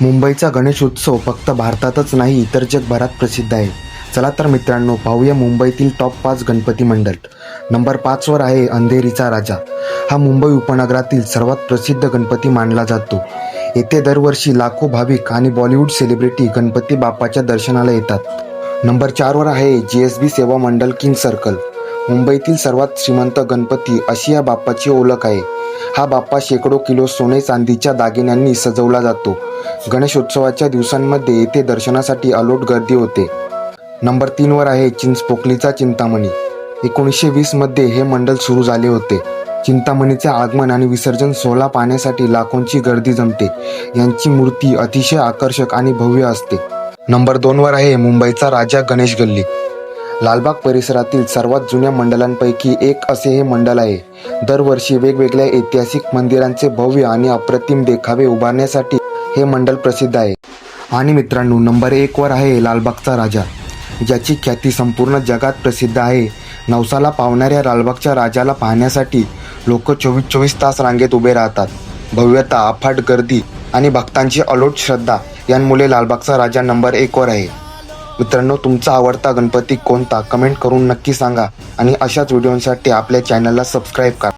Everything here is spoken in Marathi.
मुंबईचा गणेशोत्सव फक्त भारतातच नाही तर जगभरात प्रसिद्ध आहे. चला तर मित्रांनो, पाहूया मुंबईतील टॉप 5 गणपती मंडळ. नंबर 5 वर आहे अंधेरीचा राजा. हा मुंबई उपनगरातील सर्वात प्रसिद्ध गणपती मानला जातो. येथे दरवर्षी लाखो भाविक आणि बॉलिवूड सेलिब्रिटी गणपती बाप्पाच्या दर्शनाला येतात. नंबर 4 वर आहे JSB सेवा मंडळ किंग सर्कल. मुंबईतील सर्वात श्रीमंत गणपती अशी या बाप्पाची ओळख आहे. हा बाप्पा शेकडो किलो सोने चांदीच्या दागिन्यांनी सजवला जातो. गणेशोत्सवाच्या दिवसांमध्ये येथे दर्शनासाठी अलोट गर्दी होते. नंबर 3 वर आहे चिंचपोकलीचा चिंतामणी. 1920 मध्ये हे मंडळ सुरू झाले होते. चिंतामणीचे आगमन आणि विसर्जन सोहळा पाहण्यासाठी लाखोंची गर्दी जमते. यांची मूर्ती अतिशय आकर्षक आणि भव्य असते. नंबर 2 वर आहे मुंबईचा राजा गणेश गल्ली. लालबाग परिसरातील सर्वात जुन्या मंडळांपैकी एक असे हे मंडळ आहे. दरवर्षी वेगवेगळ्या ऐतिहासिक मंदिरांचे भव्य आणि अप्रतिम देखावे उभारण्यासाठी हे मंडळ प्रसिद्ध आहे. आणि मित्रांनो, नंबर 1 वर आहे लालबागचा राजा, ज्याची ख्याती संपूर्ण जगात प्रसिद्ध आहे. नवसाला पावणाऱ्या लालबागच्या राजाला पाहण्यासाठी लोक 24 तास रांगेत उभे राहतात. भव्यता, अफाट गर्दी आणि भक्तांची अलोट श्रद्धा यांमुळे लालबागचा राजा नंबर 1 वर आहे. मित्रांनो, तुमचा आवडता गणपती कोणता कमेंट करून नक्की सांगा आणि अशाच व्हिडिओंसाठी आपल्या चॅनलला सबस्क्राईब करा.